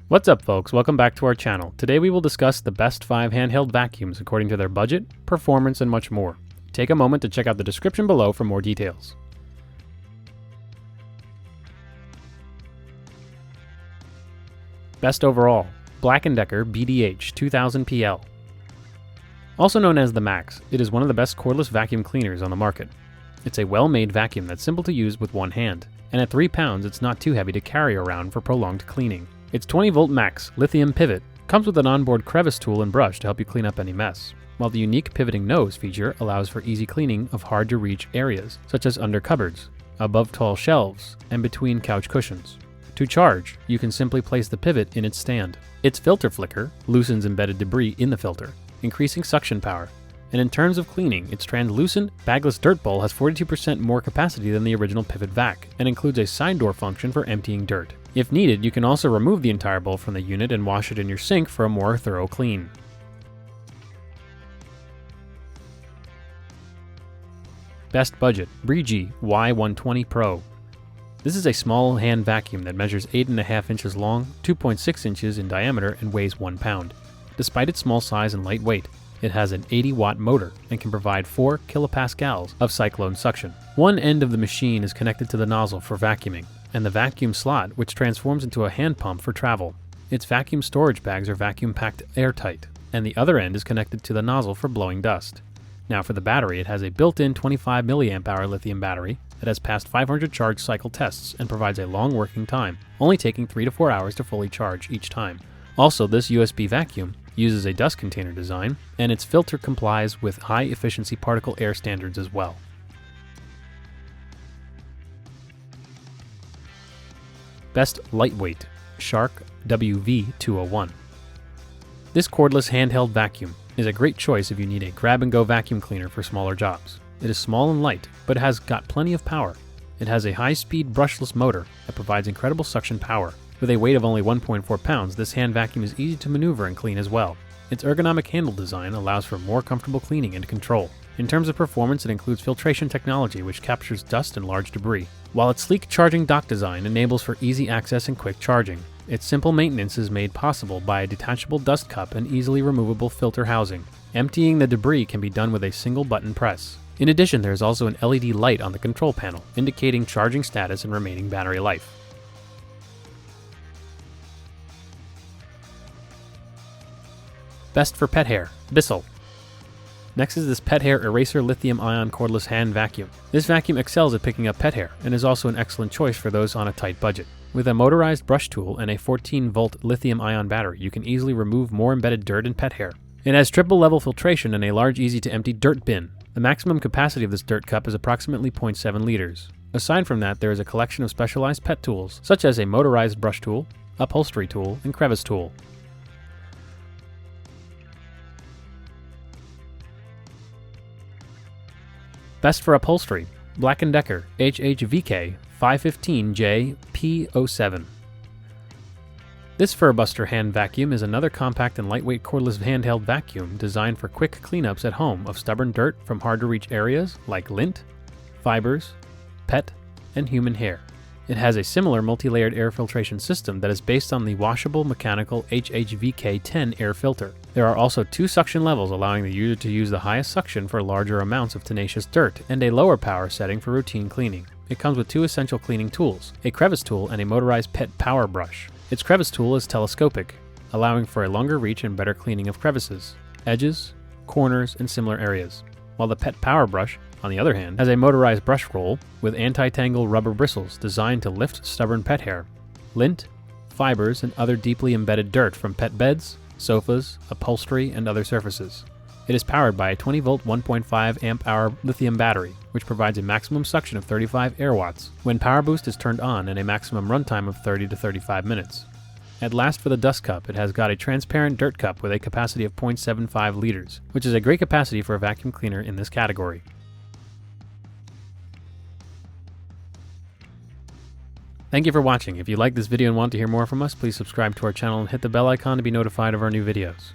What's up, folks? Welcome back to our channel. Today we will discuss the best 5 handheld vacuums according to their budget, performance, and much more. Take a moment to check out the description below for more details. Best overall, BLACK+DECKER BDH2000PL. Also known as the MAX, it is one of the best cordless vacuum cleaners on the market. It's a well-made vacuum that's simple to use with one hand, and at 3 pounds it's not too heavy to carry around for prolonged cleaning. Its 20-volt MAX Lithium Pivot comes with an onboard crevice tool and brush to help you clean up any mess, while the unique pivoting nose feature allows for easy cleaning of hard-to-reach areas, such as under cupboards, above tall shelves, and between couch cushions. To charge, you can simply place the pivot in its stand. Its filter flicker loosens embedded debris in the filter, increasing suction power. And in terms of cleaning, its translucent, bagless dirt bowl has 42% more capacity than the original Pivot Vac, and includes a side door function for emptying dirt. If needed, you can also remove the entire bowl from the unit and wash it in your sink for a more thorough clean. Best budget, Brigii Y120 Pro. This is a small hand vacuum that measures 8.5 inches long, 2.6 inches in diameter, and weighs 1 pound. Despite its small size and light weight, it has an 80-watt motor and can provide 4 kilopascals of cyclone suction. One end of the machine is connected to the nozzle for vacuuming, and the vacuum slot, which transforms into a hand pump for travel. Its vacuum storage bags are vacuum-packed airtight, and the other end is connected to the nozzle for blowing dust. Now for the battery, it has a built-in 25 mAh lithium battery that has passed 500 charge cycle tests and provides a long working time, only taking 3 to 4 hours to fully charge each time. Also, this USB vacuum uses a dust container design, and its filter complies with high-efficiency particle air standards as well. Best lightweight, Shark WV201. This cordless handheld vacuum is a great choice if you need a grab-and-go vacuum cleaner for smaller jobs. It is small and light, but it has got plenty of power. It has a high-speed brushless motor that provides incredible suction power. With a weight of only 1.4 pounds, this hand vacuum is easy to maneuver and clean as well. Its ergonomic handle design allows for more comfortable cleaning and control. In terms of performance, it includes filtration technology which captures dust and large debris, while its sleek charging dock design enables for easy access and quick charging. Its simple maintenance is made possible by a detachable dust cup and easily removable filter housing. Emptying the debris can be done with a single button press. In addition, there is also an LED light on the control panel, indicating charging status and remaining battery life. Best for pet hair, Bissell. Next is this pet hair eraser lithium-ion cordless hand vacuum. This vacuum excels at picking up pet hair and is also an excellent choice for those on a tight budget. With a motorized brush tool and a 14-volt lithium-ion battery, you can easily remove more embedded dirt and pet hair. It has triple-level filtration and a large, easy-to-empty dirt bin. The maximum capacity of this dirt cup is approximately 0.7 liters. Aside from that, there is a collection of specialized pet tools, such as a motorized brush tool, upholstery tool, and crevice tool. Best for upholstery, BLACK+DECKER HHVK 515J-P07. This furbuster hand vacuum is another compact and lightweight cordless handheld vacuum designed for quick cleanups at home of stubborn dirt from hard-to-reach areas like lint, fibers, pet, and human hair. It has a similar multi-layered air filtration system that is based on the washable mechanical HHVK10 air filter. There are also 2 suction levels allowing the user to use the highest suction for larger amounts of tenacious dirt and a lower power setting for routine cleaning. It comes with 2 essential cleaning tools, a crevice tool and a motorized pet power brush. Its crevice tool is telescopic, allowing for a longer reach and better cleaning of crevices, edges, corners, and similar areas, while the pet power brush, on the other hand, has a motorized brush roll with anti-tangle rubber bristles designed to lift stubborn pet hair, lint, fibers, and other deeply embedded dirt from pet beds, sofas, upholstery, and other surfaces. It is powered by a 20-volt 1.5 amp-hour lithium battery, which provides a maximum suction of 35 air watts when power boost is turned on and a maximum runtime of 30 to 35 minutes. At last for the dust cup, it has got a transparent dirt cup with a capacity of 0.75 liters, which is a great capacity for a vacuum cleaner in this category. Thank you for watching. If you like this video and want to hear more from us, please subscribe to our channel and hit the bell icon to be notified of our new videos.